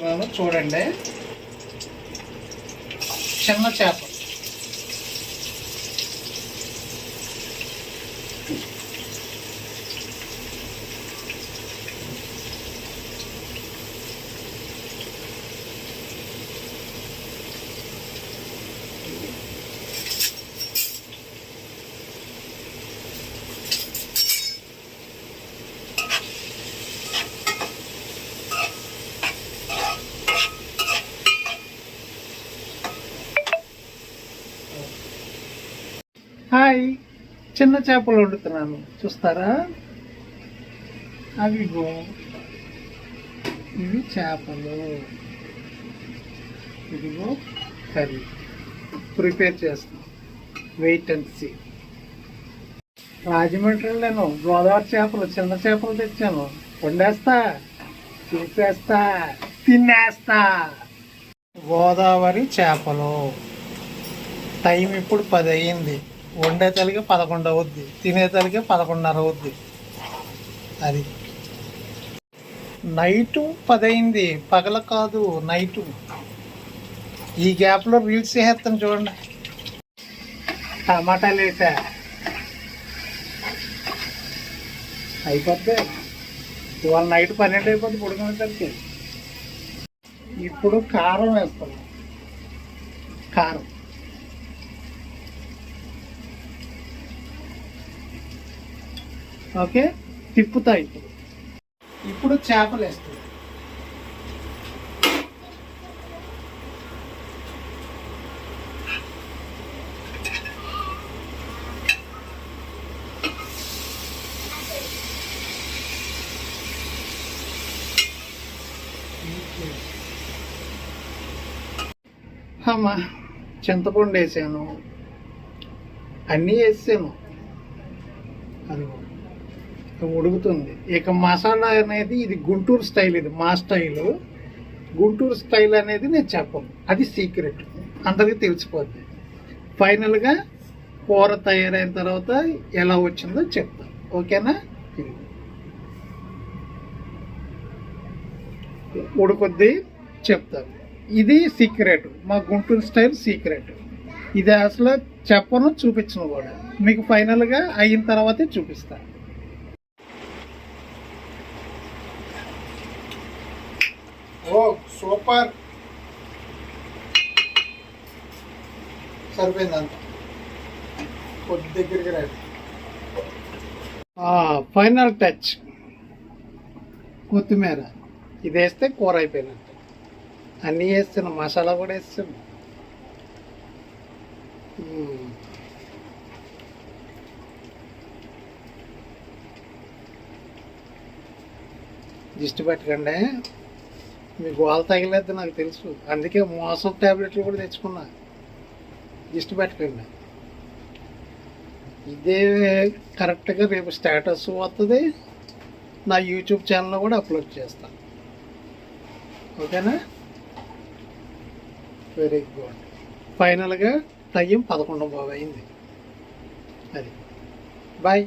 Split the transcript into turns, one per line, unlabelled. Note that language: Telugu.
వండుతున్నాను చూడండి. చిన్న చేప హాయ్, చిన్న చేపలు వండుతున్నాను చూస్తారా. అవిగో ఇవి చేపలు, ఇదిగో కర్రీ ప్రిపేర్ చేస్తాను. Wait and see. రాజమండ్రిలో నేను గోదావరి చేపలు, చిన్న చేపలు తెచ్చాను. వండేస్తా, చూసేస్తా, తినేస్తా. గోదావరి చేపలు. టైం ఇప్పుడు 10 అయ్యింది. వండే తలిగే 11 అవుద్ది, తినే తలిగే 11:30 అవుద్ది. అది నైటు 10 అయింది, పగల కాదు నైటు. ఈ గ్యాప్లో రీల్స్ చేస్తాను చూడండి. టమాటాలు వేసా, అయిపోద్ది. ఇవాళ నైట్ 12 అయిపోద్ది పడుకునేసరికి. ఇప్పుడు కారం వేస్తాను. కారం ఓకే, తిప్పుతా. ఇప్పుడు చేపలు వేస్తాయి. అమ్మా, చింతపండు వేసాను, అన్నీ వేసాను. అది ఉడుకుతుంది. ఇక మసాలా అనేది ఇది గుంటూరు స్టైల్, ఇది మా స్టైలు. గుంటూరు స్టైల్ అనేది నేను చెప్పను, అది సీక్రెట్, అందరికీ తెలిసిపోద్ది. ఫైనల్గా కూర తయారైన తర్వాత ఎలా వచ్చిందో చెప్తాను. ఓకేనా? ఉడుకుద్ది చెప్తాను. ఇది సీక్రెట్, మా గుంటూరు స్టైల్ సీక్రెట్. ఇది అసలు చెప్పను, చూపించను కూడా. మీకు ఫైనల్గా అయిన తర్వాతే చూపిస్తాను. ఓ సూపర్, సరిపోయింది అంత. కొద్ది దగ్గరికి రండి. ఫైనల్ టచ్ కొత్తిమీర. ఇది వేస్తే కూర అయిపోయినట్టు. అన్నీ వేస్తున్నాం, మసాలా కూడా వేస్తున్నాం. దిష్టి పెట్టకండి, మీకు గోల తగిలేదు నాకు తెలుసు. అందుకే మోసం ట్యాబ్లెట్లు కూడా తెచ్చుకున్నా. దిష్టి పెట్టకండి. ఇదే కరెక్ట్గా రేపు స్టేటస్ వస్తుంది, నా యూట్యూబ్ ఛానల్లో కూడా అప్లోడ్ చేస్తాను. ఓకేనా? Very good. ఫైనల్గా టైం 11:15 అయింది. అది బాయ్.